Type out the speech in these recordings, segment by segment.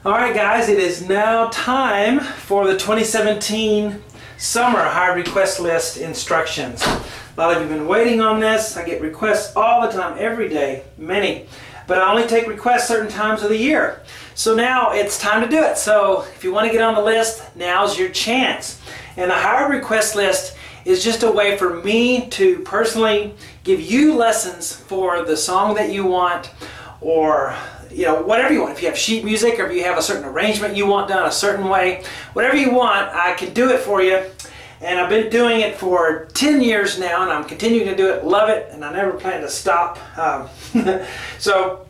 Alright guys, it is now time for the 2017 Summer High Request List instructions. A lot of you have been waiting on this. I get requests all the time, every day, many. But I only take requests certain times of the year. So now it's time to do it. So if you want to get on the list, now's your chance. And the High Request List is just a way for me to personally give you lessons for the song that you want, or whatever you want. If you have sheet music, or if you have a certain arrangement you want done a certain way, whatever you want, I can do it for you. And I've been doing it for 10 years now, and I'm continuing to do it, love it, and I never plan to stop. So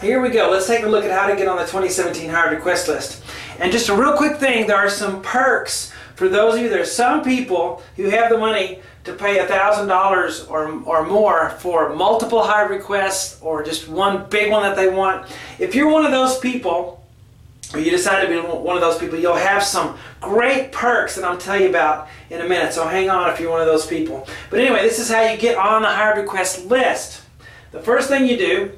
here we go. Let's take a look at how to get on the 2017 High Request List. And just a real quick thing, there are some perks for those of you. There's some people who have the money to pay $1,000 or more for multiple high requests, or just one big one that they want. If you're one of those people, or you decide to be one of those people, you'll have some great perks that I'll tell you about in a minute. So hang on if you're one of those people. But anyway, this is how you get on the high request list. The first thing you do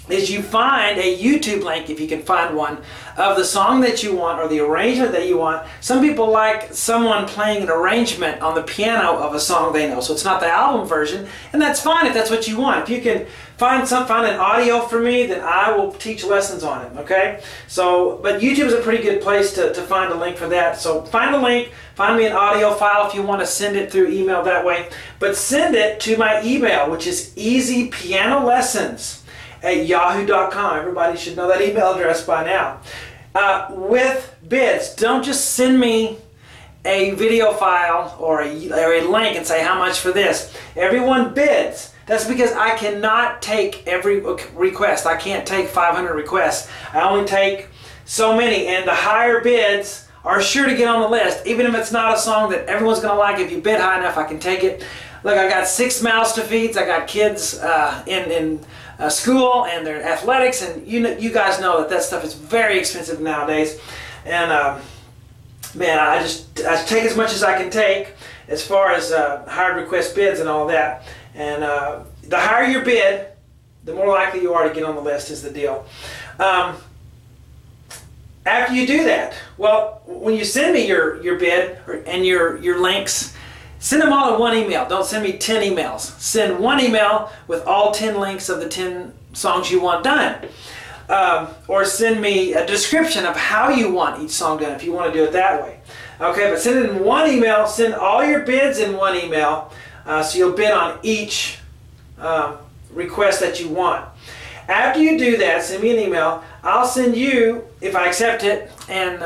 is you find a YouTube link, if you can find one, of the song that you want or the arrangement that you want. Some people like someone playing an arrangement on the piano of a song they know, so it's not the album version, and that's fine if that's what you want. If you can find an audio for me, then I will teach lessons on it, okay? So, but YouTube is a pretty good place to find a link for that. So find a link, find me an audio file if you want to send it through email that way, but send it to my email, which is easypianolessons@yahoo.com. Everybody should know that email address by now. With bids, don't just send me a video file or a link and say how much for this. Everyone bids. That's because I cannot take every request. I can't take 500 requests. I only take so many, and the higher bids are sure to get on the list, even if it's not a song that everyone's going to like. If you bid high enough, I can take it. Look, I got 6 mouths to feed. I got kids in school and their athletics, and you guys know that stuff is very expensive nowadays. And man, I take as much as I can take as far as high request bids and all that. And the higher your bid, the more likely you are to get on the list, is the deal. After you do that, well, when you send me your bid and your links, send them all in one email. Don't send me 10 emails. Send one email with all 10 links of the 10 songs you want done. Or send me a description of how you want each song done, if you want to do it that way. Okay, but send it in one email. Send all your bids in one email, so you'll bid on each request that you want. After you do that, send me an email. I'll send you, if I accept it, and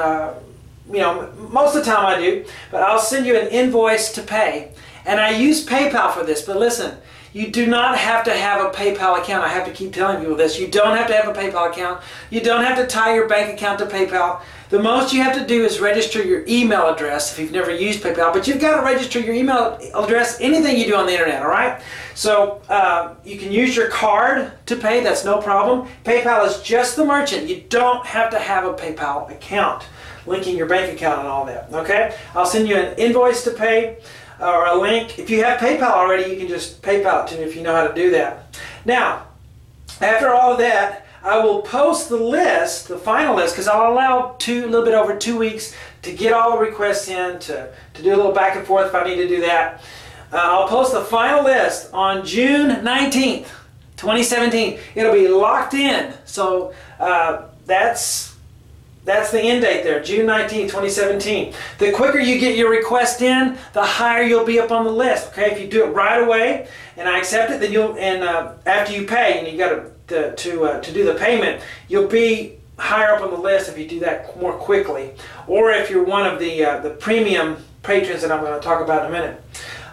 most of the time I do, but I'll send you an invoice to pay. And I use PayPal for this, but listen, you do not have to have a PayPal account. I have to keep telling people this. You don't have to have a PayPal account. You don't have to tie your bank account to PayPal. The most you have to do is register your email address if you've never used PayPal, but you've got to register your email address, anything you do on the internet, all right? So you can use your card to pay. That's no problem. PayPal is just the merchant. You don't have to have a PayPal account, linking your bank account and all that, okay? I'll send you an invoice to pay, or a link. If you have PayPal already, you can just PayPal it to me if you know how to do that. Now, after all of that, I will post the list, the final list, because I'll allow a little bit over 2 weeks to get all the requests in, to do a little back and forth if I need to do that. I'll post the final list on June 19th, 2017. It'll be locked in, so that's the end date there, June 19th, 2017. The quicker you get your request in, the higher you'll be up on the list. Okay, if you do it right away and I accept it, then after you pay and you got to do the payment, you'll be higher up on the list if you do that more quickly, or if you're one of the premium patrons that I'm going to talk about in a minute.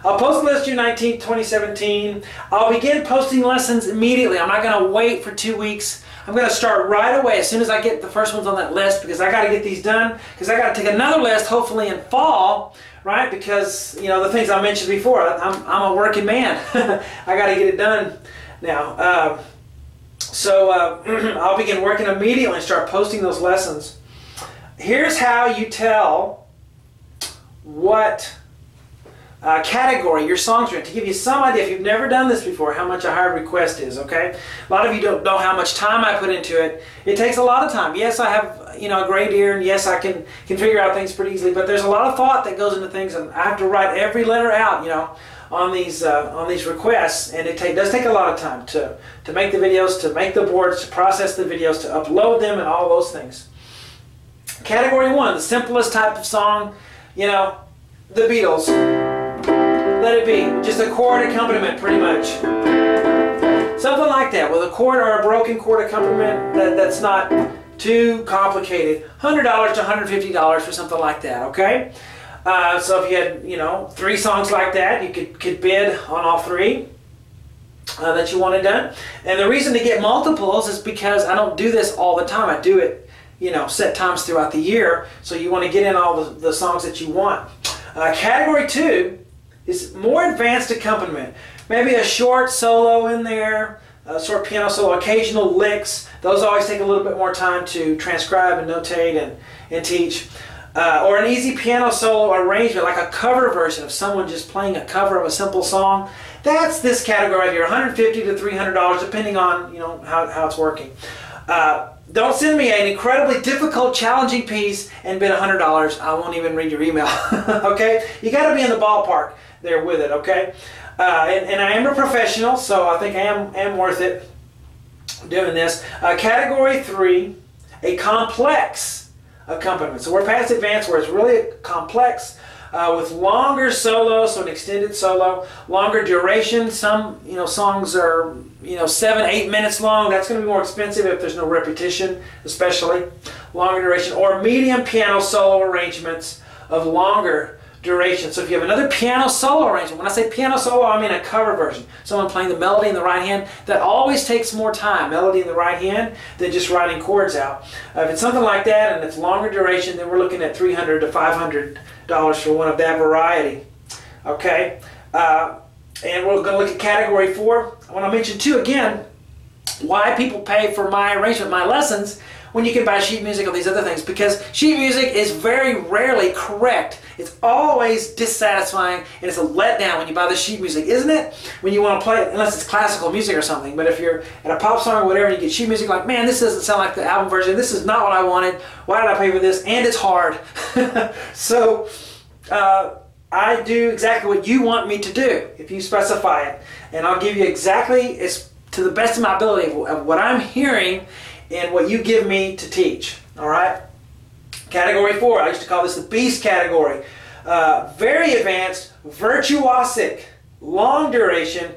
I'll post the list June 19th, 2017. I'll begin posting lessons immediately. I'm not going to wait for 2 weeks. I'm going to start right away as soon as I get the first ones on that list, because I got to get these done, because I got to take another list hopefully in fall, right? Because the things I mentioned before, I'm a working man. I got to get it done now. So I'll begin working immediately and start posting those lessons. Here's how you tell what category your songs are in, to give you some idea, if you've never done this before, how much a hard request is, okay? A lot of you don't know how much time I put into it. It takes a lot of time. Yes, I have, you know, a great ear, and yes, I can figure out things pretty easily, but there's a lot of thought that goes into things, and I have to write every letter out, you know, on these requests, and it does take a lot of time to make the videos, to make the boards, to process the videos, to upload them, and all those things. Category 1, the simplest type of song, you know, the Beatles. Let It Be, just a chord accompaniment pretty much. Something like that, with a chord or a broken chord accompaniment that's not too complicated. $100 to $150 for something like that, okay? So if you had, you know, 3 songs like that, you could bid on all 3 that you wanted done. And the reason to get multiples is because I don't do this all the time. I do it, you know, set times throughout the year, so you want to get in all the songs that you want. Category 2 is more advanced accompaniment. Maybe a short solo in there, a short piano solo, occasional licks. Those always take a little bit more time to transcribe and notate and teach. Or an easy piano solo arrangement, like a cover version of someone just playing a cover of a simple song. That's this category right here, $150 to $300, depending on, you know, how it's working. Don't send me an incredibly difficult, challenging piece and bid $100. I won't even read your email. Okay? You got to be in the ballpark there with it. Okay? And I am a professional, so I think I am worth it doing this. Category 3, a complex accompaniment. So we're past advanced, where it's really complex, with longer solos, so an extended solo, longer duration. Some, you know, songs are, you know, 7, 8 minutes long. That's going to be more expensive if there's no repetition, especially longer duration. Or medium piano solo arrangements of longer duration. So if you have another piano solo arrangement, when I say piano solo, I mean a cover version. Someone playing the melody in the right hand, that always takes more time, melody in the right hand, than just writing chords out. If it's something like that and it's longer duration, then we're looking at $300 to $500 for one of that variety. Okay? And we're going to look at category 4. I want to mention too, again, why people pay for my arrangement, my lessons, when you can buy sheet music or these other things, because sheet music is very rarely correct. It's always dissatisfying, and it's a letdown when you buy the sheet music, isn't it? When you want to play it, unless it's classical music or something. But if you're at a pop song or whatever and you get sheet music, like, man, this doesn't sound like the album version. This is not what I wanted. Why did I pay for this? And it's hard. So I do exactly what you want me to do if you specify it. And I'll give you exactly, as to the best of my ability, of what I'm hearing and what you give me to teach. All right? Category 4, I used to call this the beast category. Very advanced, virtuosic, long duration,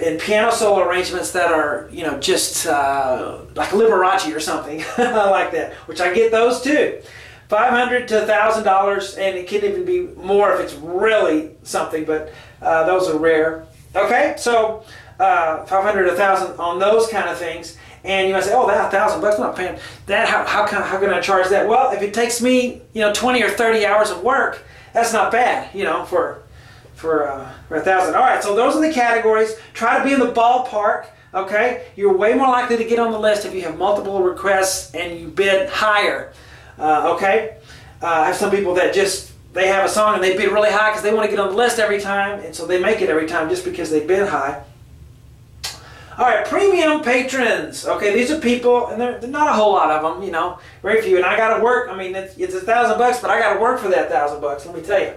and piano solo arrangements that are, you know, just like Liberace or something like that, which I get those too. $500 to $1,000, and it can even be more if it's really something, but those are rare. Okay, so $500 to $1,000 on those kind of things. And you might say, oh, that $1,000 bucks, I'm not paying that. How can I charge that? Well, if it takes me, you know, 20 or 30 hours of work, that's not bad, you know, for $1,000. All right, so those are the categories. Try to be in the ballpark. Okay, you're way more likely to get on the list if you have multiple requests and you bid higher. Okay, I have some people that they have a song and they bid really high because they want to get on the list every time, and so they make it every time just because they bid high. All right, premium patrons. Okay, these are people, and they're not a whole lot of them, you know, very few. And I got to work. I mean, it's $1,000 bucks, but I got to work for that $1,000 bucks. Let me tell you,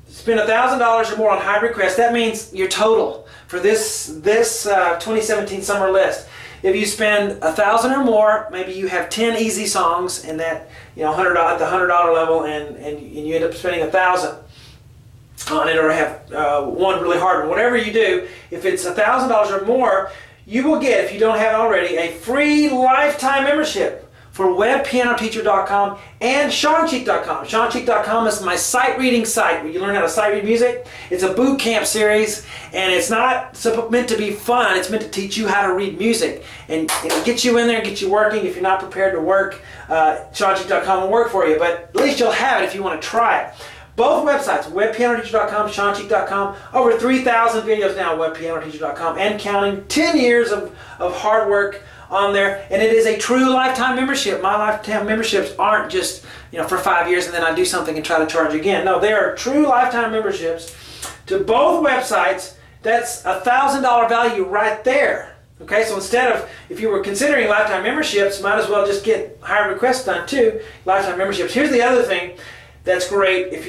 spend $1,000 or more on high requests. That means your total for this 2017 summer list. If you spend $1,000 or more, maybe you have 10 easy songs, and that, you know, at the $100 level, and you end up spending $1,000 on it, or have one really hard one. Whatever you do, if it's $1,000 or more, you will get, if you don't have it already, a free lifetime membership for webpianoteacher.com and SeanCheek.com. SeanCheek.com is my sight reading site where you learn how to sight read music. It's a boot camp series, and it's not meant to be fun. It's meant to teach you how to read music and get you in there and get you working. If you're not prepared to work, SeanCheek.com will work for you, but at least you'll have it if you want to try it. Both websites, webpianoteacher.com, SeanCheek.com, over 3,000 videos now at webpianoteacher.com, and counting, 10 years of hard work on there, and it is a true lifetime membership. My lifetime memberships aren't just, you know, for 5 years and then I do something and try to charge again. No, they are true lifetime memberships to both websites. That's $1,000 value right there. Okay, so instead of, if you were considering lifetime memberships, might as well just get hire requests done too, lifetime memberships. Here's the other thing that's great if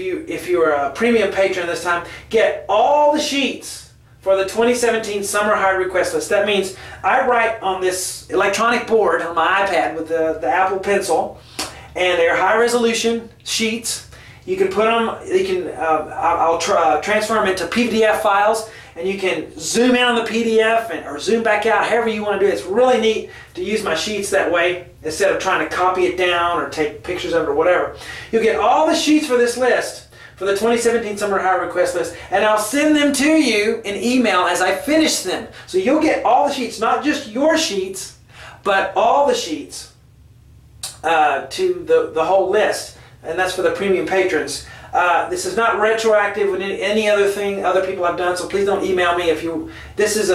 you're a premium patron this time. Get all the sheets for the 2017 summer hire request list. That means I write on this electronic board on my iPad with the Apple Pencil, and they're high resolution sheets. You can put them, I'll transfer them into PDF files, and you can zoom in on the PDF or zoom back out, however you want to do it. It's really neat to use my sheets that way instead of trying to copy it down or take pictures of it or whatever. You'll get all the sheets for this list, for the 2017 Summer Hire Request list, and I'll send them to you in email as I finish them. So you'll get all the sheets, not just your sheets, but all the sheets to the whole list, and that's for the premium patrons. This is not retroactive with any other thing other people have done, so please don't email me if you. This is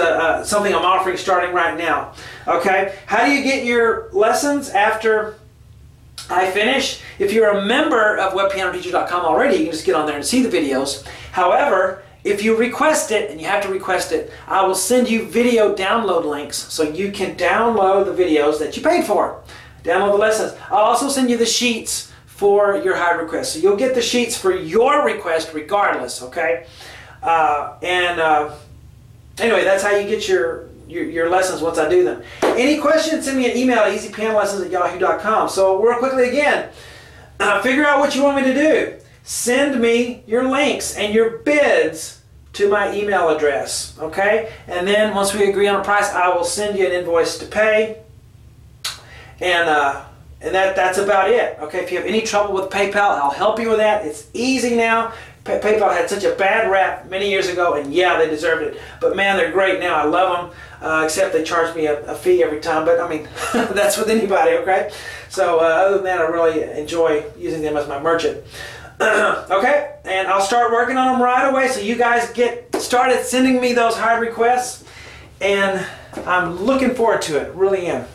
something I'm offering starting right now. Okay, how do you get your lessons after I finish? If you're a member of webpianoteacher.com already, you can just get on there and see the videos. However, if you request it, and you have to request it, I will send you video download links so you can download the videos that you paid for. Download the lessons. I'll also send you the sheets for your hire request. So you'll get the sheets for your request regardless, okay? Anyway, that's how you get your lessons once I do them. Any questions, send me an email at easypianolessons@yahoo.com. So real quickly again, figure out what you want me to do. Send me your links and your bids to my email address, okay? And then once we agree on a price, I will send you an invoice to pay. And that's about it. Okay, if you have any trouble with PayPal, I'll help you with that. It's easy now. PayPal had such a bad rap many years ago, and yeah, they deserved it. But man, they're great now. I love them, except they charge me a fee every time. But I mean, that's with anybody, okay? So other than that, I really enjoy using them as my merchant. Okay, and I'll start working on them right away, so you guys get started sending me those hire requests, and I'm looking forward to it. Really am.